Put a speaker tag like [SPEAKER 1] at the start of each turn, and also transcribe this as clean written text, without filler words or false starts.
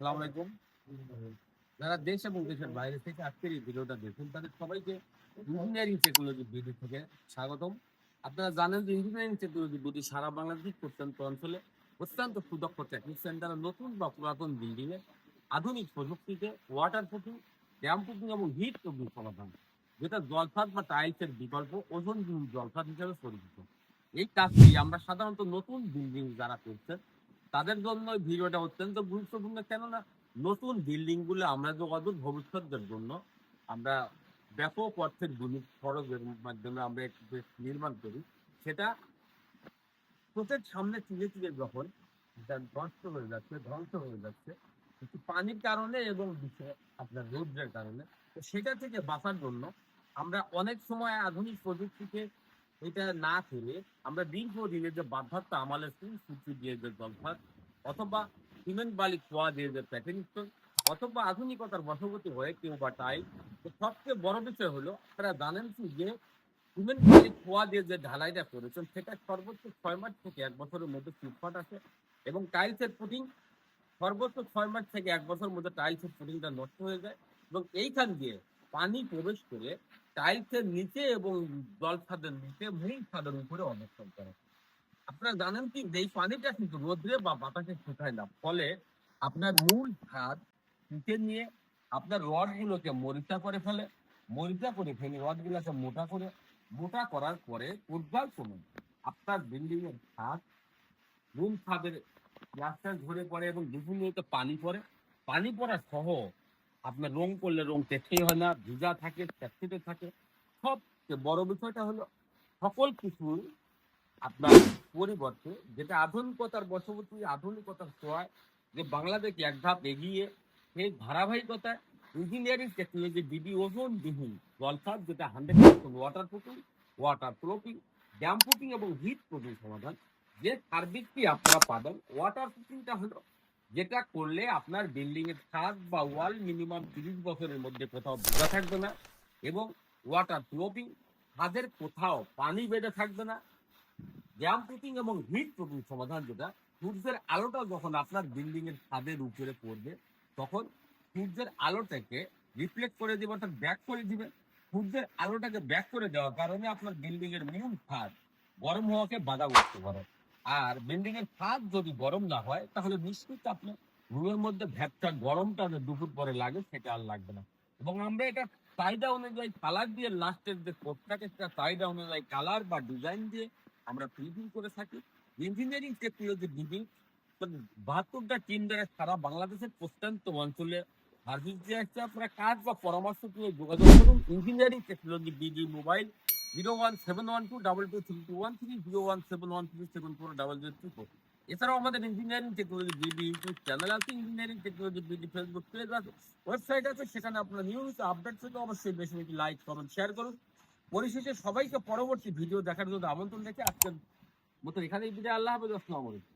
[SPEAKER 1] আসসালামু আলাইকুম। যারা দেশ এবং দেশের বাইরে থেকে আজকের এই ভিডিওটা দেখুন তাদের সবাইকে ইঞ্জিনিয়ারিং টেকনোলজি ভিডিও থেকে স্বাগতম। আপনারা জানেন যে ইঞ্জিনিয়ারিং টেকনোলজি যদি সারা বাংলাদেশ প্রত্যন্ত অঞ্চলে অত্যন্ত সুদক্ষ টেকনিক সেন্টারে নতুন বা পুরাতন বিল্ডিং এ আধুনিক প্রযুক্তিতে ওয়াটার প্রুফিং, ড্যাম প্রুফিং এবং হিট প্রুফিং সমাধান, যেটা জলখাত বা টাইলসের বিকল্প ওজনবিহীন জলখাত হিসেবে পরিচিত। এই কাজটি আমরা সাধারণত নতুন বিল্ডিং যারা করছেন তাদের জন্য এই ভিডিওটা অত্যন্ত গুরুত্বপূর্ণ, কেননা নতুন বিল্ডিং গুলো আমরা যে অদূর ভবিষ্যতের জন্য আমরা ব্যাপক অর্থের খরচের মাধ্যমে আমরা একটি দেশ নির্মাণ করি, সেটা চোখের সামনে চিড়ে চিড়ে যখন এটা নষ্ট হয়ে যাচ্ছে, ধ্বংস হয়ে যাচ্ছে, একটু পানির কারণে এবং আপনার রৌদ্রের কারণে, তো সেটা থেকে বাঁচার জন্য আমরা অনেক সময় আধুনিক প্রযুক্তিকে এটা না করে আমরা দীর্ঘদিনের যে বাধাত্ম আমাদের সূচি দিয়ে যে জলভাত অথবা সিমেন্ট বালি খোয়া দিয়ে যে প্যাকেজ, অথবা আধুনিকতার বশবর্তী হয়ে কেউ বা টাইল। তো সবচেয়ে বড় বিষয় হলো আপনারা জানেন কি যে সিমেন্ট বালি খোয়া দিয়ে যে ঢালাইটা করেছেন সেটা সর্বোচ্চ 6 মাস থেকে 1 বছরের মধ্যে ফিটফাট আসে, এবং টাইলসের ফুটিং সর্বোচ্চ 6 মাস থেকে 1 বছরের মধ্যে টাইলসের ফুটিংটা নষ্ট হয়ে যায়, এবং এইখান দিয়ে পানি প্রবেশ করে টাইলসের নিচে এবং জল ছাদের নিচে মূল ছাদের উপরে অবস্থান করে। আপনারা জানেন কি যে এই পানিটা কিন্তু রোদ্রে বা বাতাসে শুকায় না, ফলে আপনার মূল ছাদ নিচে নিয়ে আপনার রড গুলোকে মরিচা করে ফেলে রড গুলোকে মোটা করার পরে পর্যায়ক্রমে আপনার বিল্ডিং এর ছাদ রুম ছাদের রাস্তায় ঝরে পড়ে এবং বিভিন্ন পানি পড়া সহ আপনার রং করলে রং টেকসই হয় না, ভিজা থাকে, স্যাঁতসেঁতে থাকে। সবচেয়ে বড় বিষয়টা হলো সকল কিছুর আপনার পরিবর্তে যেটা আধুনিকতার বশবর্তী, আধুনিকতার ছোঁয়ায় যে বাংলাদেশ এক ধাপ এগিয়ে সেই ধারাবাহিকতায় ইঞ্জিনিয়ারিং টেকনোলজি ডিডি ওজনবিহীন জলখাত, যেটা 100% ওয়াটার প্রুফিং, ড্যাম প্রুফিং এবং হিট প্রুফিং সমাধান, যে সার্ভিসটি আপনারা পাবেন। ওয়াটার প্রুফিংটা হলো যেটা করলে আপনার বিল্ডিং এর ছাদ বা ওয়াল মিনিমাম 30 বছরের মধ্যে কোথাও ভিজা থাকবে না, এবং ওয়াটার প্রুফিং ছাদের কোথাও পানি বেঁধে থাকবে না। ড্যাম প্রুফিং এবং হিট প্রুফিং সমাধান, যেটা সূর্যের আলোটা যখন আপনার বিল্ডিং এর ছাদের উপরে পড়বে তখন সূর্যের আলোটাকে রিফ্লেক্ট করে দিবে, অর্থাৎ ব্যাক করে দিবে। সূর্যের আলোটাকে ব্যাক করে দেওয়ার কারণে আপনার বিল্ডিং এর মূল ছাদ গরম হওয়াকে বাধা করতে পারে। আর বিল্ডিং এর ছাদ যদি গরম না হয় তাহলে নিশ্চিত আপনার রুমের মধ্যে ভ্যাপটা গরমটা যে দুপুর পরে লাগে সেটা আর লাগবে না। এবং আমরা এটা চাহিদা অনুযায়ী কালার দিয়ে লাস্টের যে কোটটাকে সেটা চাহিদা অনুযায়ী কালার বা ডিজাইন দিয়ে আমরা প্রিভিউ করে থাকি। ইঞ্জিনিয়ারিং টেকনোলজি বিল্ডিং 72টা টিম দ্বারা সারা বাংলাদেশের প্রত্যন্ত অঞ্চলে সার্ভিস দিয়ে আসছে। আপনারা কাজ বা পরামর্শ পেয়ে যোগাযোগ করুন ইঞ্জিনিয়ারিং টেকনোলজি বিডি মোবাইল 01712223213, 01713740024। এছাড়াও আমাদের engineering technology BD YouTube channel আছে, engineering technology BD Facebook page আছে, ওয়েবসাইট আছে, সেখানে আপনারা নিয়মিত আপডেট পেতে অবশ্যই বেশি বেশি লাইক কমেন্ট শেয়ার করুন। পরিশেষে সবাইকে পরবর্তী ভিডিও দেখার জন্য আমন্ত্রণ রেখে আজকের মতো এখানেই বিদায়। আল্লাহ হাফেজ, আসসালামু আলাইকুম।